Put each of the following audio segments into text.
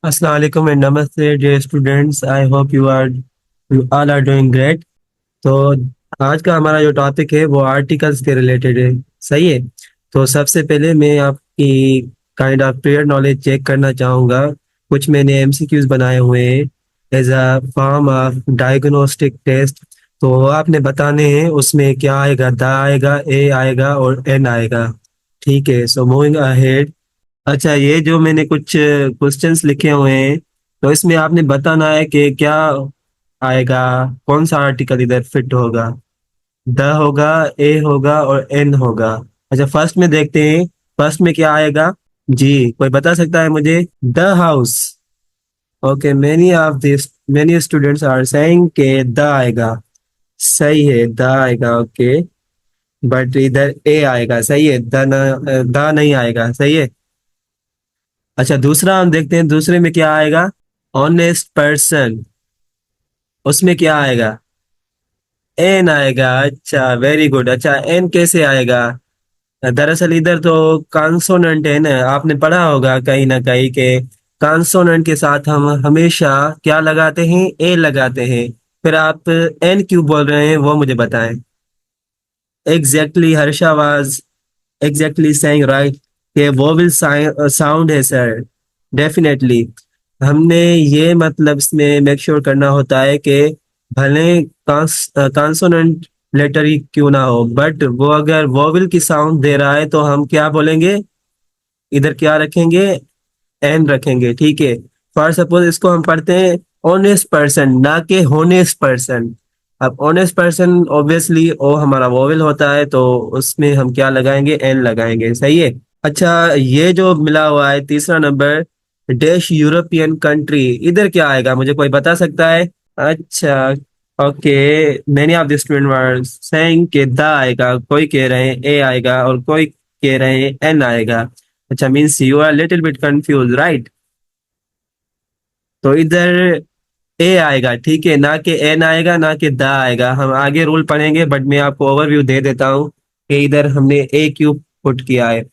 Assalamu alaikum and namaste dear students. I hope you all are doing great. तो आज का हमारा जो टॉपिक है वो आर्टिकल्स के रिलेटेड है। सही है। तो सबसे पहले मैं आपकी kind of prior knowledge check करना चाहूँगा। कुछ मैंने एमसीक्यूज बनाए हुए हैं as a form of diagnostic test. तो आपने बताने हैं उसमें क्या आएगा, द आएगा, ए आएगा और एन आएगा। ठीक है, सो मूविंग अहेड। अच्छा, ये जो मैंने कुछ क्वेश्चंस लिखे हुए हैं तो इसमें आपने बताना है कि क्या आएगा, कौन सा आर्टिकल इधर फिट होगा। द होगा, ए होगा और एन होगा। अच्छा, फर्स्ट में देखते हैं, फर्स्ट में क्या आएगा। जी, कोई बता सकता है मुझे। The house. Okay, many students are saying के द आएगा। सही है, द आएगा। ओके, बट इधर ए आएगा। सही है, द नहीं आएगा। सही है। अच्छा, दूसरा हम देखते हैं, दूसरे में क्या आएगा। ऑनेस्ट पर्सन, उसमें क्या आएगा। एन आएगा। अच्छा, वेरी गुड। अच्छा, एन कैसे आएगा। दरअसल इधर तो कॉन्सोनेंट है ना, आपने पढ़ा होगा कहीं ना कहीं के कॉन्सोनेंट के साथ हम हमेशा क्या लगाते हैं, ए लगाते हैं। फिर आप एन क्यों बोल रहे हैं वो मुझे बताएं। Exactly, Harsha was exactly saying right कि वोवेल साउंड है सर। डेफिनेटली हमने ये मतलब इसमें मेक श्योर करना होता है कि भले कॉन्सोनेंट लेटर ही क्यों ना हो, बट वो अगर वोवेल की साउंड दे रहा है तो हम क्या बोलेंगे, इधर क्या रखेंगे, एन रखेंगे। ठीक है। फॉर सपोज इसको हम पढ़ते हैं ऑनेस्ट पर्सन, ना कि होनेस्ट पर्सन। अब ऑनेस्ट पर्सन ऑब्वियसली ओ हमारा वोवेल होता है तो उसमें हम क्या लगाएंगे, एन लगाएंगे। सही है। अच्छा, ये जो मिला हुआ है तीसरा नंबर, डैश यूरोपियन कंट्री, इधर क्या आएगा, मुझे कोई बता सकता है। अच्छा, okay. Many of the student were saying कि द आएगा, कोई कह रहे हैं ए आएगा और कोई कह रहे हैं एन आएगा। अच्छा, means you are little bit confuse, right. तो इधर ए आएगा। ठीक है, ना कि एन आएगा ना कि द आएगा। हम आगे रूल पढ़ेंगे, बट मैं आपको ओवरव्यू दे देता हूँ कि इधर हमने ए क्यों पुट किया है।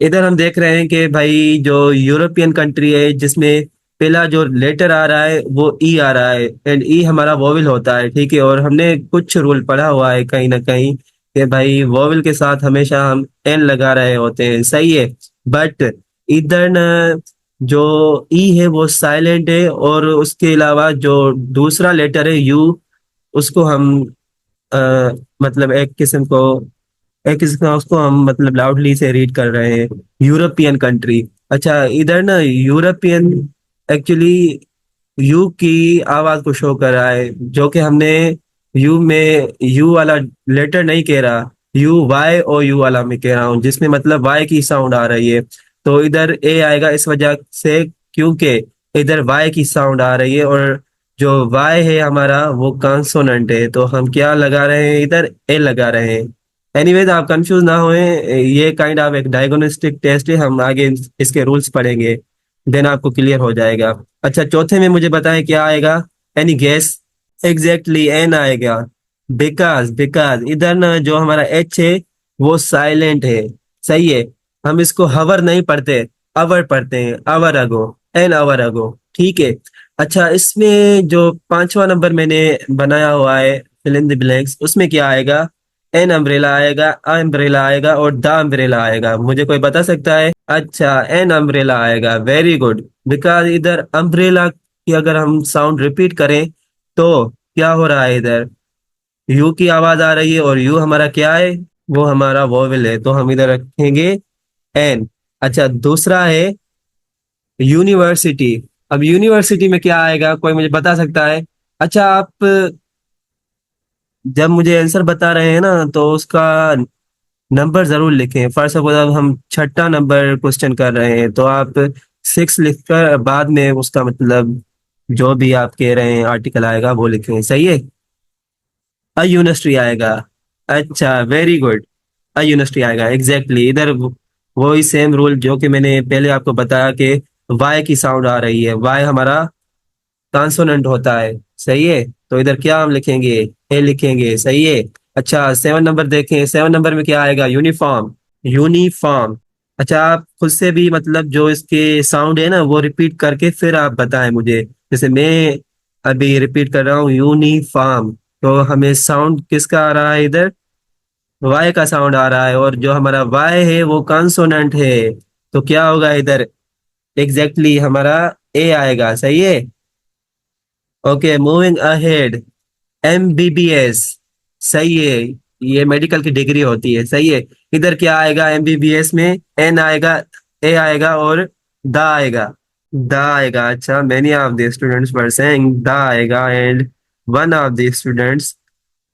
इधर हम देख रहे हैं कि भाई जो यूरोपियन कंट्री है जिसमें पहला जो लेटर आ रहा है वो ई आ रहा है, एंड ई हमारा वोवेल होता है। ठीक है, और हमने कुछ रूल पढ़ा हुआ है कहीं ना कहीं कि भाई वोवेल के साथ हमेशा हम एन लगा रहे होते हैं। सही है। बट इधर न, जो ई है वो साइलेंट है, और उसके अलावा जो दूसरा लेटर है यू, उसको हम अ, मतलब एक किस्म का उसको हम मतलब लाउडली से रीड कर रहे हैं, यूरोपियन कंट्री। अच्छा, इधर ना यूरोपियन एक्चुअली यू की आवाज को शो कर रहा है, जो कि हमने यू में यू वाला लेटर नहीं कह रहा, यू वाई ओ यू वाला में कह रहा हूँ, जिसमें मतलब वाई की साउंड आ रही है। तो इधर ए आएगा इस वजह से, क्योंकि इधर वाई की साउंड आ रही है, और जो वाई है हमारा वो कॉन्सोनेंट है, तो हम क्या लगा रहे हैं, इधर ए लगा रहे हैं। एनीवेज, आप कंफ्यूज ना होए, ये काइंड ऑफ एक डायग्नोस्टिक टेस्ट है, हम आगे इसके रूल्स पढ़ेंगे, देन आपको क्लियर हो जाएगा। अच्छा, चौथे में मुझे बताएं क्या आएगा। Any guess. एग्जैक्टली, एन आएगा। बिकॉज बिकॉज इधर ना जो हमारा एच है वो साइलेंट है। सही है। हम इसको हवर नहीं पढ़ते, अवर पढ़ते हैं, अवर अगो, एन अवर अगो। ठीक है। अच्छा, इसमें जो पांचवा नंबर मैंने बनाया हुआ है, फिल इन द ब्लैंक्स, उसमें क्या आएगा। एन अम्ब्रेला आएगा, अम्ब्रेला आएगा और द अम्ब्रेला आएगा। मुझे कोई बता सकता है। अच्छा, एन अम्ब्रेला आएगा। Very good. बिकॉज इधर अम्ब्रेला की अगर हम साउंड रिपीट करें तो क्या हो रहा है, इधर यू की आवाज आ रही है, और यू हमारा क्या है, वो हमारा वोवेल है, तो हम इधर रखेंगे एन। अच्छा, दूसरा है यूनिवर्सिटी। अब यूनिवर्सिटी में क्या आएगा, कोई मुझे बता सकता है। अच्छा, आप जब मुझे आंसर बता रहे हैं ना तो उसका नंबर जरूर लिखें। फर्स्ट सपोज अब हम छठा नंबर क्वेश्चन कर रहे हैं तो आप 6 लिखकर बाद में उसका मतलब जो भी आप कह रहे हैं आर्टिकल आएगा वो लिखें। सही है। अ यूनिवर्सिटी आएगा। अच्छा, वेरी गुड। अ यूनिवर्सिटी आएगा। एग्जैक्टली, इधर वही सेम रूल जो कि मैंने पहले आपको बताया कि वाई की साउंड आ रही है, वाई हमारा कॉन्सोनेंट होता है। सही है। तो इधर क्या हम लिखेंगे, ए लिखेंगे। सही है। अच्छा, 7 नंबर देखें, 7 नंबर में क्या आएगा, यूनिफॉर्म। यूनिफॉर्म। अच्छा, आप खुद से भी मतलब जो इसके साउंड है ना वो रिपीट करके फिर आप बताएं मुझे। जैसे मैं अभी रिपीट कर रहा हूँ यूनिफॉर्म, तो हमें साउंड किसका आ रहा है इधर? वाई का साउंड आ रहा है, और जो हमारा वाई है वो कॉन्सोनेंट है। तो क्या होगा इधर? एग्जैक्टली हमारा ए आएगा, सही है। Okay, moving ahead. एमबीबीएस, सही है। ये मेडिकल की डिग्री होती है, सही है। इधर क्या आएगा एमबीबीएस में? एन आएगा, ए आएगा और द आएगा। द आएगा, अच्छा। Many of the students were saying the आएगा, and one of the students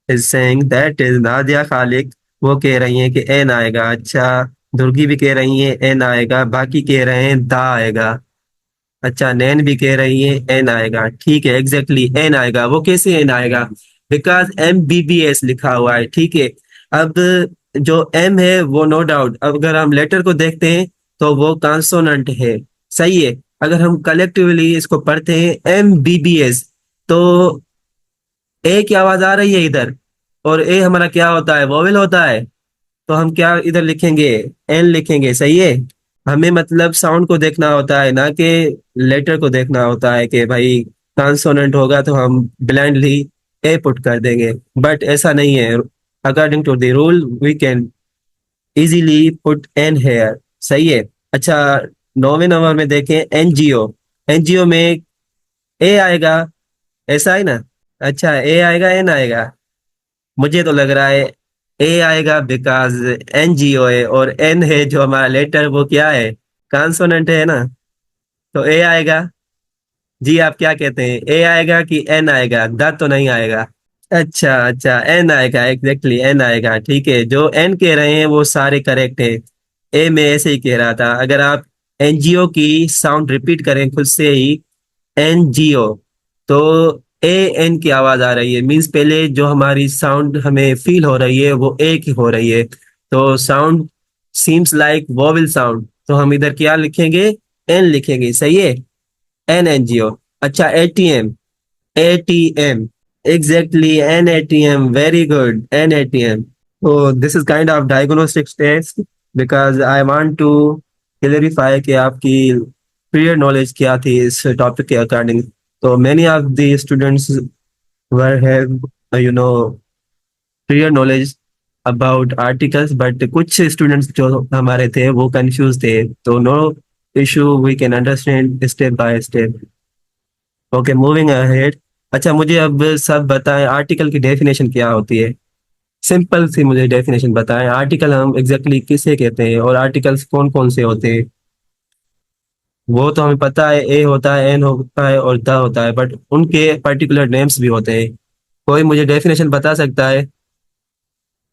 is saying that is Nadia Khaliq. वो कह रही हैं कि एन आएगा, अच्छा। दुर्गी भी कह रही है एन आएगा, बाकी कह रहे हैं द आएगा। अच्छा, नैन भी कह रही है एन आएगा, ठीक है। एग्जैक्टली एन आएगा। वो कैसे एन आएगा? Because M B B S लिखा हुआ है, ठीक है। अब जो एम है वो नो डाउट, अब अगर हम लेटर को देखते हैं तो वो कॉन्सोनेंट है, सही है। अगर हम कलेक्टिवली इसको पढ़ते हैं एम बी बी एस, तो ए की आवाज आ रही है इधर, और ए हमारा क्या होता है? वोवेल होता है। तो हम क्या इधर लिखेंगे? एन लिखेंगे, सही है। हमें मतलब साउंड को देखना होता है, ना कि लेटर को देखना होता है कि भाई कॉन्सोनेंट होगा तो हम ब्लाइंडली ए पुट कर देंगे। बट ऐसा नहीं है। According to the rule we can easily put an here, सही है। अच्छा, 9वें नंबर में देखें एनजीओ। एनजीओ में ए आएगा, ऐसा है ना? अच्छा, ए आएगा एन आएगा? मुझे तो लग रहा है ए आएगा, बिकॉज एनजीओ है, और एन है जो हमारा लेटर, वो क्या है? कॉन्सोनेंट है ना। तो ए आएगा। जी, आप क्या कहते हैं, ए आएगा कि एन आएगा? द तो नहीं आएगा। अच्छा अच्छा, एन आएगा, एग्जैक्टली एन आएगा, ठीक है। जो एन कह रहे हैं वो सारे करेक्ट है। ए में ऐसे ही कह रहा था। अगर आप एनजीओ की साउंड रिपीट करें खुद से ही, एनजीओ, तो ए एन की आवाज आ रही है, मींस पहले जो हमारी साउंड हमें फील हो रही है वो ए की हो रही है। तो sound seems like vowel sound, तो हम इधर क्या लिखेंगे? एन लिखेंगे, सही है। An NGO. अच्छा, ATM. ATM, exactly, an ATM. Very good, an ATM. So this is kind of diagnostic test because I want to clarify कि आपकी prior knowledge क्या थी इस टॉपिक के अकॉर्डिंग। तो many of the students were have you know prior knowledge about articles, but कुछ students जो हमारे थे वो confused थे। तो no issue, we can understand step by step. Okay, moving ahead. अच्छा, मुझे अब सब बताएं आर्टिकल की डेफिनेशन क्या होती है। सिंपल सी मुझे डेफिनेशन बताएं, आर्टिकल हम एग्जैक्टली किसे कहते हैं और आर्टिकल्स कौन कौन से होते हैं। वो तो हमें पता है, ए होता है, एन होता है और द होता है, बट उनके पर्टिकुलर नेम्स भी होते हैं। कोई मुझे डेफिनेशन बता सकता है?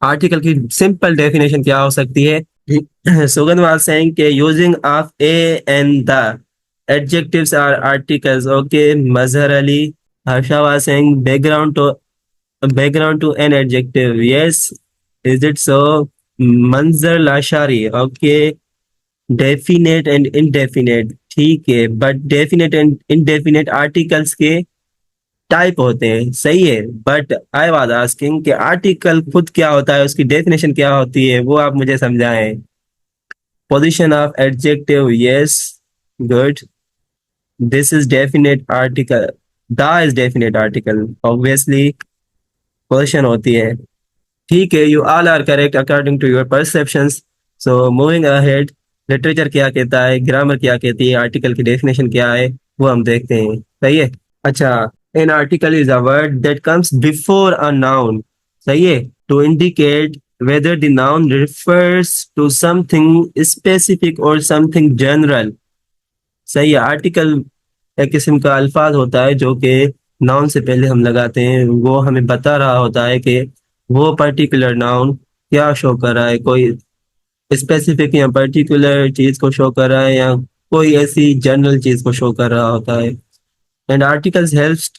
आर्टिकल की सिंपल डेफिनेशन क्या हो सकती है? सुगंध वाज सेइंग के using of A and the adjectives are articles. Okay, Mazhar Ali. Harsha was saying background to an adjective. Yes, is it so? Manzar Lashari. Okay, definite and indefinite. ठीक है, but definite and indefinite articles के type होते हैं, सही है। But I was asking कि article खुद क्या होता है, उसकी डेफिनेशन क्या होती है, वो आप मुझे समझाएं। Position of adjective, yes, good. This is definite article. The is definite article. Obviously, question होती है। ठीक है, you all are correct according to your perceptions. So moving ahead, literature क्या कहता है, ग्रामर क्या कहती है, आर्टिकल की डेफिनेशन क्या है, वो हम देखते हैं, सही है। अच्छा, an article is a word that comes before a noun, सही है, to indicate whether the noun refers to something specific or something general, सही है। आर्टिकल एक किस्म का अल्फाज होता है जो कि नाउन से पहले हम लगाते हैं, वो हमें बता रहा होता है कि वो पर्टिकुलर नाउन क्या शो कर रहा है, कोई स्पेसिफिक या पर्टिकुलर चीज को शो कर रहा है या कोई ऐसी जनरल चीज को शो कर रहा होता है। And articles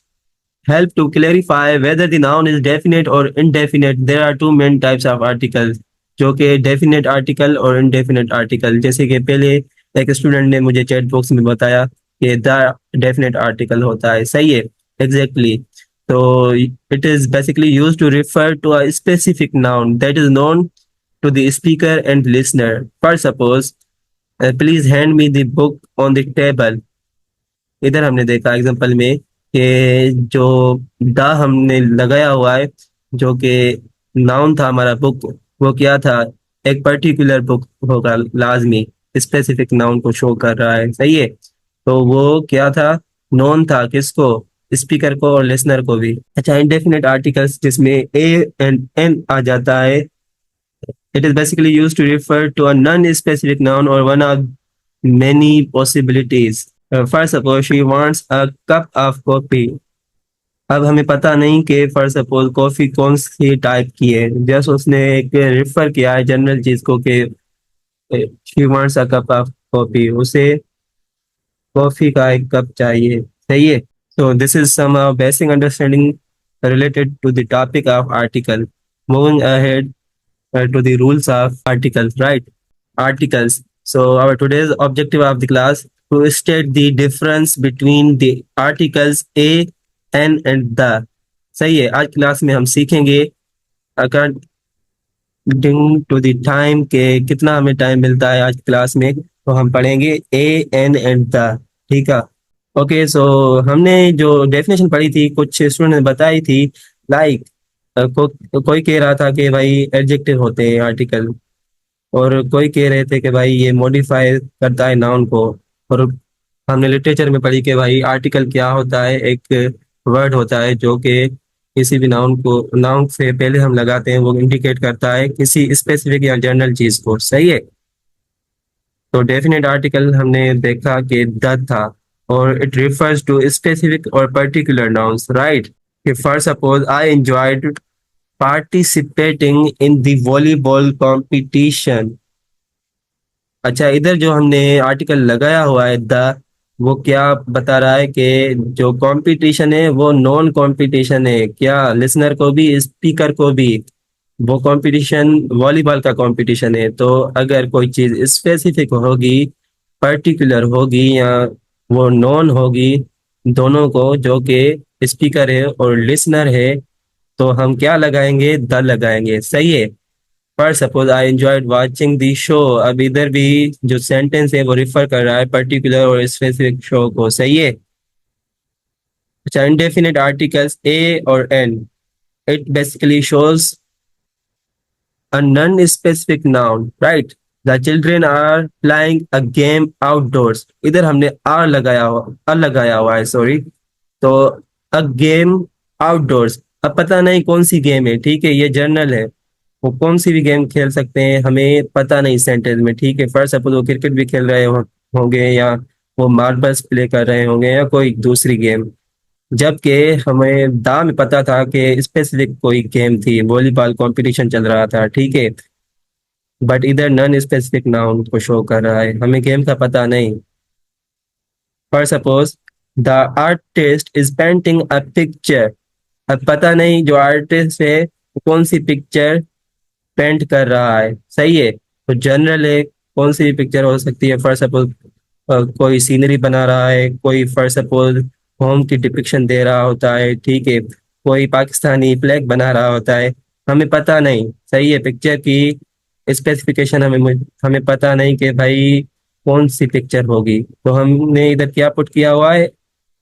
help to clarify whether the noun is definite or indefinite. There are two main types of articles, जो कि डेफिनेट आर्टिकल और इनडेफिनेट आर्टिकल। जैसे कि पहले एक स्टूडेंट ने मुझे चैट बॉक्स में बताया कि द डेफिनेट आर्टिकल होता है, सही है, एग्जैक्टली। तो it is basically used to refer to a specific noun that is known to the speaker and listener. For suppose, please hand me the book on the table. इधर हमने देखा example में कि जो द हमने लगाया हुआ है, जो कि नाउन था हमारा बुक, वो क्या था, एक पर्टिकुलर बुक होगा लाजमी, स्पेसिफिक नाउन को शो कर रहा है, सही है। तो वो क्या था, नोन था, किसको, स्पीकर को और लिसनर को भी। अच्छा, इंडेफिनिट आर्टिकल्स जिसमें ए एंड एन आ जाता है, it is basically used to refer to a non specific noun और one of many possibilities. First suppose she wants a cup of coffee. अब हमें पता नहीं कि फर्स्ट सपोज कॉफी कौन सी टाइप की है, जस्ट उसने एक रिफर किया है जनरल चीज को कि she wants a cup of coffee, उसे कॉफी का एक कप चाहिए, सही है। So this is some basic understanding related to the topic of article. Moving ahead to the rules of articles, right? Articles. So our today's objective of the class to state the difference between the articles a, an and the. सही है, आज class में हम सीखेंगे according to the time के कितना हमें time मिलता है आज क्लास में, तो हम पढ़ेंगे ए एन एंड द, ठीक है। ओके, सो हमने जो डेफिनेशन पढ़ी थी, कुछ स्टूडेंट ने बताई थी, लाइक कोई कह रहा था कि भाई एडजेक्टिव होते हैं आर्टिकल, और कोई कह रहे थे कि भाई ये मॉडिफाई करता है नाउन को। और हमने लिटरेचर में पढ़ी कि भाई आर्टिकल क्या होता है, एक वर्ड होता है जो कि किसी भी नाउन को, नाउन से पहले हम लगाते हैं, वो इंडिकेट करता है किसी स्पेसिफिक या जनरल चीज को, सही है। तो डेफिनेट आर्टिकल हमने देखा कि द था, और इट रिफर्स टू स्पेसिफिक और पर्टिकुलर नाउन्स, राइट। कि for suppose I enjoyed participating in the volleyball competition. अच्छा, इधर जो हमने आर्टिकल लगाया हुआ है द, वो क्या बता रहा है कि जो कंपटीशन है वो नॉन कंपटीशन है, क्या लिसनर को भी स्पीकर को भी, वो कंपटीशन वॉलीबॉल का कंपटीशन है। तो अगर कोई चीज स्पेसिफिक होगी, पर्टिकुलर होगी, या वो नॉन होगी, दोनों को, जो कि स्पीकर है और लिसनर है, तो हम क्या लगाएंगे, द लगाएंगे, सही है। पर suppose I enjoyed watching the show, अब इधर भी जो सेंटेंस है वो रिफर कर रहा है पर्टिकुलर और स्पेसिफिक शो को, सही है। अच्छा, इंडेफिनिट आर्टिकल्स ए और an, it basically shows a non specific noun, right. The children are playing a game outdoors, इधर हमने आर लगाया हुआ है, सॉरी। तो अ गेम आउटडोर्स, अब पता नहीं कौन सी गेम है, ठीक है, ये जर्नल है, वो कौन सी भी गेम खेल सकते हैं, हमें पता नहीं सेंटेंस में, ठीक है। फर्स्ट सपोज वो क्रिकेट भी खेल रहे होंगे, या वो मार्बल्स प्ले कर रहे होंगे, या कोई दूसरी गेम, जबकि हमें दा में पता था कि स्पेसिफिक कोई गेम थी, वॉलीबॉल कंपटीशन चल रहा था, ठीक है। बट इधर नॉन स्पेसिफिक नाउन को शो कर रहा है, हमें गेम का पता नहीं। For suppose the artist is painting a picture, अब पता नहीं जो आर्टिस्ट है वो कौन सी पिक्चर पेंट कर रहा है, सही है। तो जनरल है, कौन सी भी पिक्चर हो सकती है। फॉर सपोज कोई सीनरी बना रहा है, कोई फॉर सपोज होम की डिपिक्शन दे रहा होता है, ठीक है, कोई पाकिस्तानी फ्लैग बना रहा होता है, हमें पता नहीं, सही है, पिक्चर की स्पेसिफिकेशन हमें पता नहीं कि भाई कौन सी पिक्चर होगी, तो हमने इधर क्या पुट किया हुआ है,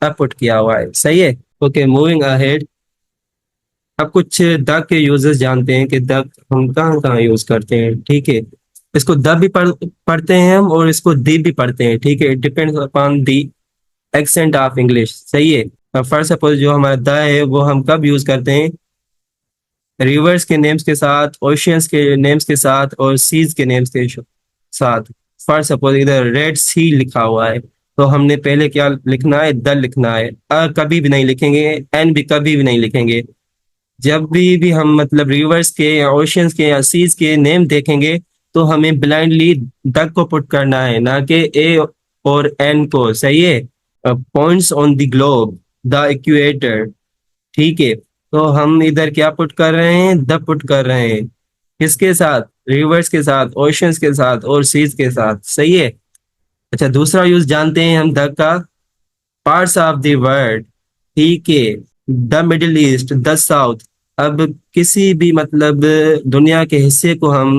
अब पुट किया हुआ है, सही है। Okay, moving ahead. अब कुछ द के यूजेस जानते हैं कि द हम कहाँ कहाँ यूज करते हैं, ठीक है। इसको द भी पढ़ते हैं हम, और इसको दी भी पढ़ते हैं, ठीक है, it depends upon the accent of English, सही है। फर्स्ट सपोज जो हमारा द है वो हम कब यूज करते हैं, रिवर्स के नेम्स के साथ, ओशियंस के नेम्स के साथ, और सीज के नेम्स के साथ। फर्स्ट सपोज इधर रेड सी लिखा हुआ है, तो हमने पहले क्या लिखना है, द लिखना है, कभी भी नहीं लिखेंगे, एन भी कभी भी नहीं लिखेंगे। जब भी हम मतलब रिवर्स के या ओशियंस के या सीज के नेम देखेंगे, तो हमें ब्लाइंडली द को पुट करना है, ना कि ए और एन को, सही है। Points on the globe, the equator, ठीक है। तो हम इधर क्या पुट कर रहे हैं, द पुट कर रहे हैं, किसके साथ, रिवर्स के साथ, ओशियंस के साथ और सीज के साथ, सही है। अच्छा, दूसरा यूज जानते हैं हम द का, पार्ट्स ऑफ द वर्ल्ड, ठीक है, the middle east, the south. अब किसी भी मतलब दुनिया के हिस्से को हम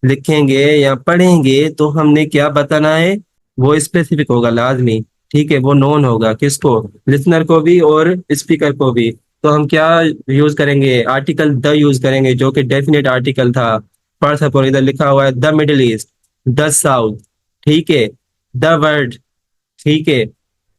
लिखेंगे या पढ़ेंगे तो हमने क्या बताना है, वो स्पेसिफिक होगा लाजमी। ठीक है, वो नोन होगा किसको, लिसनर को भी और स्पीकर को भी। तो हम क्या यूज करेंगे, आर्टिकल द यूज करेंगे जो कि डेफिनेट आर्टिकल था। फॉर सपोज इधर लिखा हुआ है the middle east, the south, ठीक है, द वर्ल्ड, ठीक है,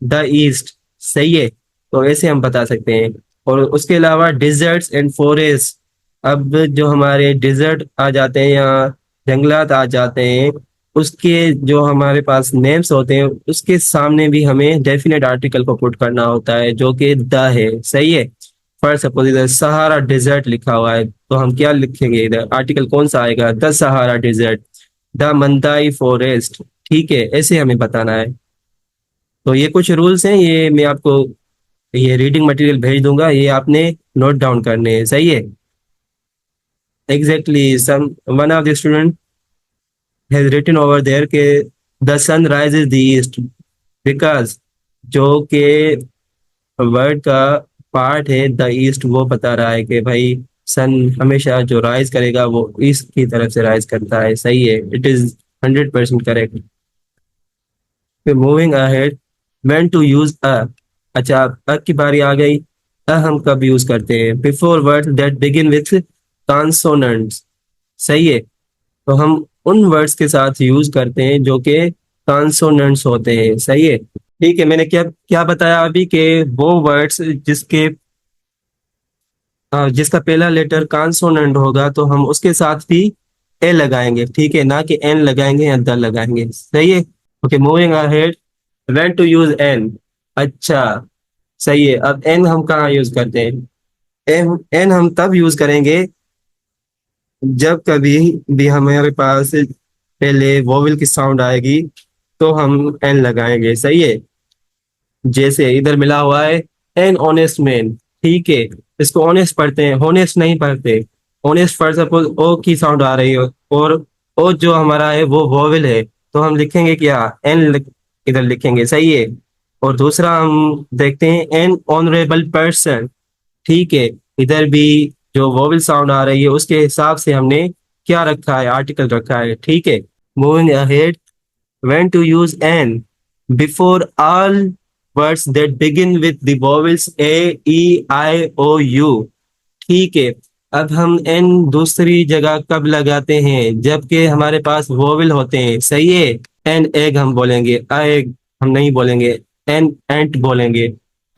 द ईस्ट, सही है। तो ऐसे हम बता सकते हैं। और उसके अलावा डिजर्ट्स एंड फॉरेस्ट, अब जो हमारे डिजर्ट आ जाते हैं या जंगलात आ जाते हैं, उसके जो हमारे पास नेम्स होते हैं उसके सामने भी हमें डेफिनेट आर्टिकल को पुट करना होता है जो कि द है, सही है। फॉर सपोज इधर सहारा डिजर्ट लिखा हुआ है तो हम क्या लिखेंगे, इधर आर्टिकल कौन सा आएगा, the Sahara desert, the Mandai forest, ठीक है, ऐसे हमें बताना है। तो ये कुछ रूल्स हैं, ये मैं आपको ये रीडिंग मटेरियल भेज दूंगा, ये आपने नोट डाउन करने हैं, सही है। Exactly, some one of the student has written over there के the sun rises the east, because जो के वर्ड का पार्ट है द ईस्ट, वो बता रहा है कि भाई सन हमेशा जो राइज करेगा वो ईस्ट की तरफ से राइज करता है, सही है, इट इज 100% करेक्ट। फिर moving ahead, when to use a, अच्छा अ की बारी आ गई। अ हम कब यूज करते हैं, before words that begin with consonants, सही है। तो हम उन वर्ड्स के साथ यूज करते हैं जो कि कॉन्सोनेंट्स होते हैं, सही है। ठीक है, मैंने क्या क्या बताया अभी कि वो वर्ड्स जिसके जिसका पहला लेटर कॉन्सोनेंट होगा तो हम उसके साथ भी ए लगाएंगे, ठीक है, ना कि एन लगाएंगे या द लगाएंगे, सही है। Okay, moving ahead, when to use an, अच्छा सही है। अब एन हम कहाँ यूज करते हैं, एन एन हम तब यूज करेंगे जब कभी भी हमारे पास पहले वोवेल की साउंड आएगी तो हम एन लगाएंगे, सही है। जैसे इधर मिला हुआ है एन ऑनेस्ट मैन, ठीक है, इसको ऑनेस्ट पढ़ते हैं, होनेस्ट नहीं पढ़ते। ऑनेस्ट फॉर सपोज ओ की साउंड आ रही हो और ओ जो हमारा है वो वोवेल है, तो हम लिखेंगे क्या, एन इधर लिखेंगे, सही है। और दूसरा हम देखते हैं एन ऑनरेबल पर्सन, ठीक है, इधर भी जो वोवेल साउंड आ रही है उसके हिसाब से हमने क्या रखा है, आर्टिकल रखा है, ठीक है। Moving ahead, when to use an before all words that begin with the vowels a e i o u, ठीक है। अब हम एन दूसरी जगह कब लगाते हैं, जबकि हमारे पास वोवेल होते हैं, सही है। एन एग हम बोलेंगे, अ एग हम नहीं बोलेंगे, एन एंट बोलेंगे,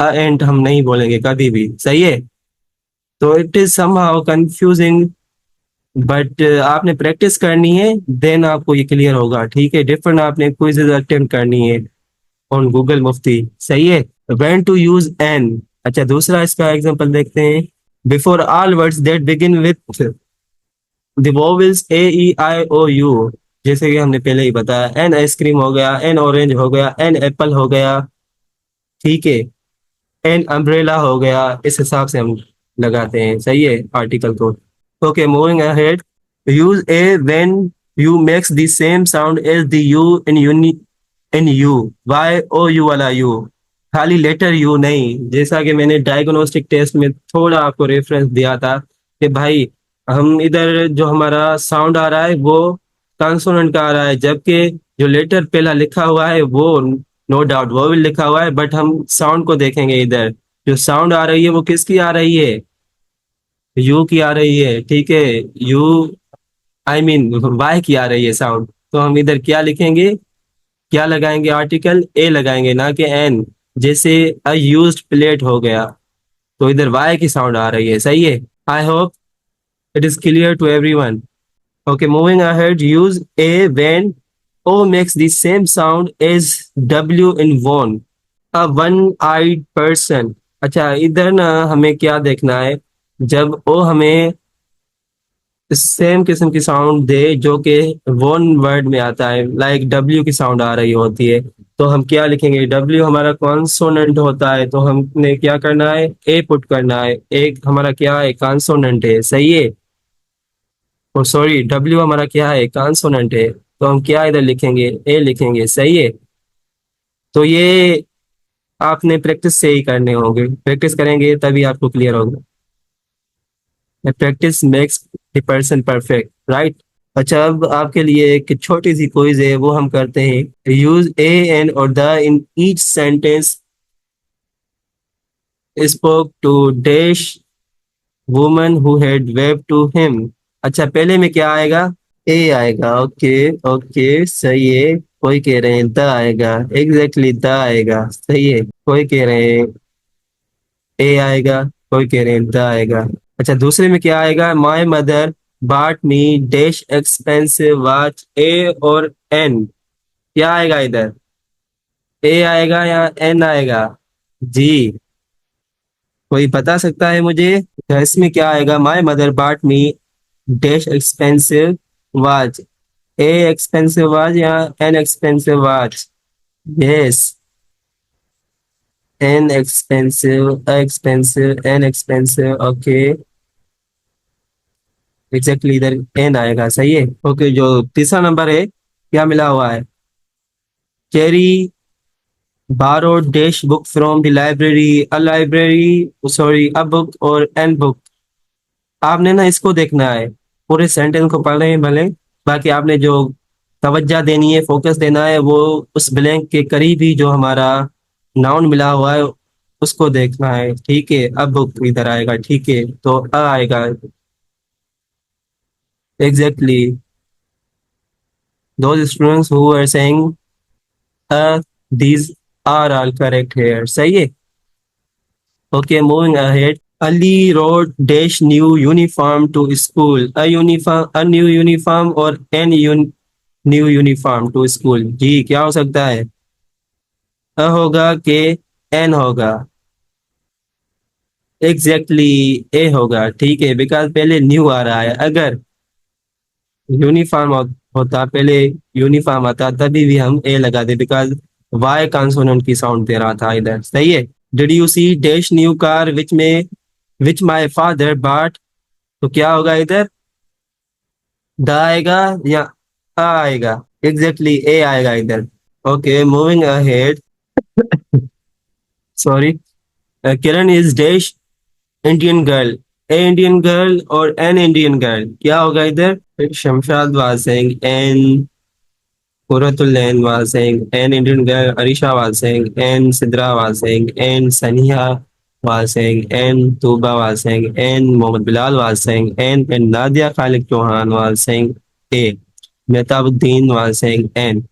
अ एंट हम नहीं बोलेंगे कभी भी, सही है। तो it is somehow confusing, but आपने प्रैक्टिस करनी है, देन आपको ये क्लियर होगा, ठीक है। डिफरेंट आपने क्विज़ेस अटेम्प्ट करनी है ऑन गूगल मुफ्ती, सही है। व्हेन टू यूज एन, अच्छा दूसरा इसका एग्जांपल देखते हैं, before all words that begin with the vowels A E I O U, जैसे कि हमने पहले ही बताया, एन आइसक्रीम हो गया, एन ऑरेंज हो गया, एन एप्पल हो गया, ठीक है, एन अम्ब्रेला हो गया, इस हिसाब से हम लगाते हैं, सही है, आर्टिकल को। Okay, moving ahead. Use a when you makes the same sound as the U in you. Y O U वाला U, खाली लेटर यू नहीं। जैसा कि मैंने डायग्नोस्टिक टेस्ट में थोड़ा आपको रेफरेंस दिया था कि भाई हम इधर जो हमारा साउंड आ रहा है वो कॉन्सोनेंट का आ रहा है, जबकि जो लेटर पहला लिखा हुआ है वो नो डाउट वो भी लिखा हुआ है, बट हम साउंड को देखेंगे, इधर जो साउंड आ रही है वो किसकी आ रही है, यू की आ रही है, ठीक है। यू आई मीन वाई की आ रही है साउंड, तो हम इधर क्या लिखेंगे, क्या लगाएंगे, आर्टिकल ए लगाएंगे ना कि एन। जैसे अ यूज्ड प्लेट हो गया तो इधर वाई की साउंड आ रही है, सही है। I hope it is clear to everyone. Okay, moving ahead, use a when O makes the same sound as W in one, a one eyed person. अच्छा इधर ना हमें क्या देखना है, जब ओ हमें सेम किस्म की साउंड दे जो कि वन वर्ड में आता है, लाइक डब्ल्यू की साउंड आ रही होती है, तो हम क्या लिखेंगे, डब्ल्यू हमारा कॉन्सोनेंट होता है तो हमने क्या करना है, ए पुट करना है, एक हमारा क्या है, कॉन्सोनेंट है, सही है। और सॉरी, डब्ल्यू हमारा क्या है, कॉन्सोनेंट है, तो हम क्या इधर लिखेंगे, ए लिखेंगे, सही है। तो ये आपने प्रैक्टिस से ही करने होंगे, प्रैक्टिस करेंगे तभी आपको क्लियर होगा। Practice makes the person perfect, right. अच्छा, अब आपके लिए एक छोटी सी क्विज है, वो हम करते हैं। यूज ए एन और the in each sentence spoke to dash woman who had waved to him. अच्छा, पहले में क्या आएगा? ए आएगा। ओके, ओके, सही है। कोई कह रहे हैं द आएगा। एग्जैक्टली द आएगा, सही है। कोई कह रहे हैं ए आएगा, कोई कह रहे हैं द आएगा। अच्छा, दूसरे में क्या आएगा? माई मदर बाट मी डैश एक्सपेंसिव वॉच। ए और एन, क्या आएगा इधर? ए आएगा या एन आएगा? जी, कोई बता सकता है मुझे? तो इसमें क्या आएगा? माई मदर बाट मी डैश एक्सपेंसिव वॉच। ए एक्सपेंसिव वॉच या an expensive watch? Yes, an expensive, expensive, an expensive. Okay, exactly इधर एन आएगा, सही है। ओके, जो तीसरा नंबर है, क्या मिला हुआ है? कैरी बारो dash book from the library. A library, sorry, a book और एन बुक। आपने ना इसको देखना है, पूरे सेंटेंस को पढ़ रहे हैं भले, बाकी आपने जो तवज्जो देनी है, फोकस देना है, वो उस ब्लैंक के करीब ही जो हमारा नाउन मिला हुआ है उसको देखना है, ठीक है। अब बुक इधर आएगा, ठीक है, तो अ आएगा। Exactly, those students who are saying these are all correct here, सही है। Okay, moving ahead. Ali wrote dash new uniform to school. A uniform, a new uniform और new uniform to school। जी, क्या हो सकता है? अ होगा कि एन होगा? एग्जैक्टली ए होगा, ठीक है, बिकॉज पहले न्यू आ रहा है। अगर यूनिफॉर्म होता पहले, यूनिफॉर्म आता तभी भी हम ए लगा दे, बिकॉज वाई कॉन्सोनेंट की साउंड दे रहा था इधर, सही है। Did you see dash new car which my father bought. तो क्या होगा इधर? द आएगा या आ आएगा? एग्जैक्टली ए आएगा इधर। Okay, moving ahead. Sorry. Kiran is dash Indian girl. A Indian girl और एन इंडियन गर्ल, क्या होगा इधर? Shamshad was saying and Quratul was saying and Indian girl Arisha was saying and Sidra was saying and Saniha was saying and Tuba was saying and Mohammad Bilal was saying and Nadia Khalid Chauhan was saying A। मेहताबुद्दीन was saying N।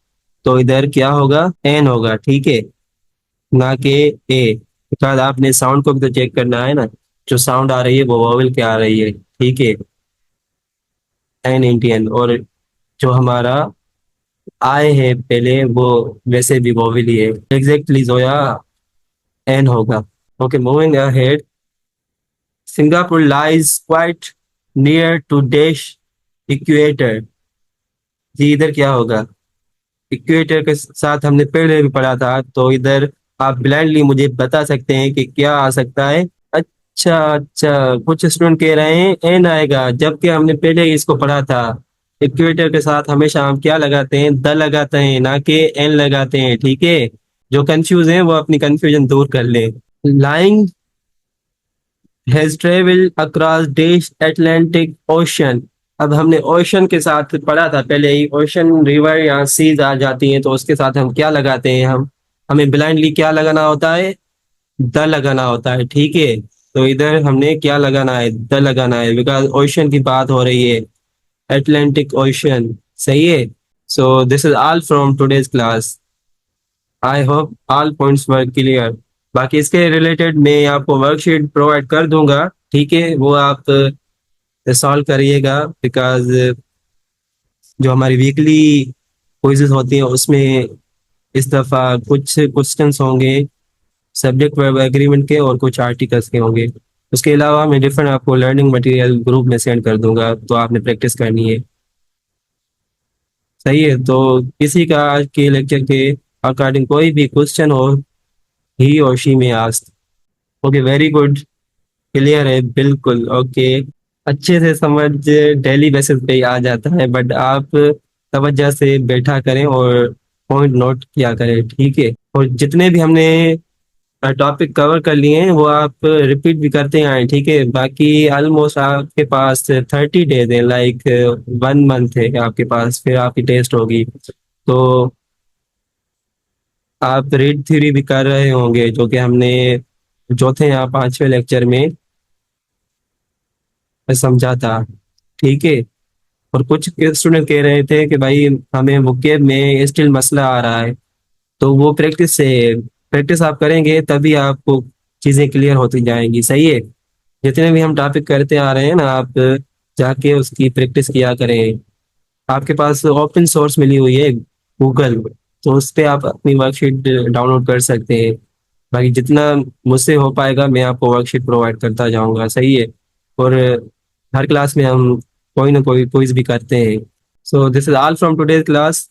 तो इधर क्या होगा? N होगा, ठीक है, ना कि ए। Because आपने साउंड को भी तो चेक करना है ना, जो साउंड आ रही है वो वोवेल क्या आ रही है, ठीक है। एन इंडियन, और जो हमारा आए है पहले वो वैसे भी वोवेल ही है। एग्जैक्टली जोया, एन होगा। Okay, moving ahead. Singapore lies quite near to dash equator. जी, इधर क्या होगा? इक्वेटर के साथ हमने पहले भी पढ़ा था, तो इधर आप ब्लाइंडली मुझे बता सकते हैं कि क्या आ सकता है। अच्छा, अच्छा, कुछ स्टूडेंट कह रहे हैं एन आएगा, जबकि हमने पहले ही इसको पढ़ा था। इक्वेटर के साथ हमेशा हम क्या लगाते हैं? द लगाते हैं, ना कि एन लगाते हैं, ठीक है। जो कंफ्यूज हैं वो अपनी कंफ्यूजन दूर कर ले। Lying has travelled across dash Atlantic ocean. अब हमने ओशन के साथ पढ़ा था पहले ही, ओशन रिवर या सीज आ जाती हैं तो उसके साथ हम क्या लगाते हैं? हमें ब्लाइंडली क्या लगाना होता है? द लगाना होता है, ठीक है। तो इधर हमने क्या लगाना है? द लगाना है, बिकॉज ओशन की बात हो रही है, अटलांटिक ओशन, सही है। So this is all from today's class. I hope all points were clear. बाकी इसके रिलेटेड मैं आपको वर्कशीट प्रोवाइड कर दूंगा, ठीक है, वो आप सॉल्व करिएगा, बिकॉज जो हमारी वीकली क्विज़ेस होती हैं उसमें इस दफ़ा कुछ क्वेश्चंस होंगे सब्जेक्ट वर्ब एग्रीमेंट के और कुछ आर्टिकल्स के होंगे। उसके अलावा मैं डिफरेंट आपको लर्निंग मटेरियल ग्रुप में सेंड कर दूंगा, तो आपने प्रैक्टिस करनी है, सही है। तो किसी का आज के लेक्चर के अकॉर्डिंग कोई भी क्वेश्चन हो, ही और शी में ask. Okay, very good, clear है बिल्कुल। ओके, अच्छे से समझ डेली बेसिस पे ही आ जाता है, बट आप तवज्जो से बैठा करें और पॉइंट नोट किया करें, ठीक है। और जितने भी हमने टॉपिक कवर कर लिए हैं वो आप रिपीट भी करते आए, ठीक है। बाकी ऑलमोस्ट आपके पास 30 डेज है, लाइक 1 मंथ है आपके पास, फिर आपकी टेस्ट होगी। तो आप रीड थ्योरी भी कर रहे होंगे, जो कि हमने चौथे या पांचवें लेक्चर में समझा था, ठीक है। और कुछ स्टूडेंट कह रहे थे कि भाई हमें वोकेब में स्टिल मसला आ रहा है, तो वो प्रैक्टिस से, प्रैक्टिस आप करेंगे तभी आपको चीज़ें क्लियर होती जाएंगी, सही है। जितने भी हम टॉपिक करते आ रहे हैं ना, आप जाके उसकी प्रैक्टिस किया करें। आपके पास ओपन सोर्स मिली हुई है गूगल, तो उस पे आप अपनी वर्कशीट डाउनलोड कर सकते हैं। बाकी जितना मुझसे हो पाएगा मैं आपको वर्कशीट प्रोवाइड करता जाऊंगा, सही है। और हर क्लास में हम कोई ना कोई क्विज भी करते हैं। सो this is all from today's class.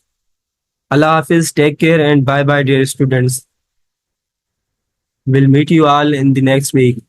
Allah Hafiz, take care and bye bye, dear students. We'll meet you all in the next week.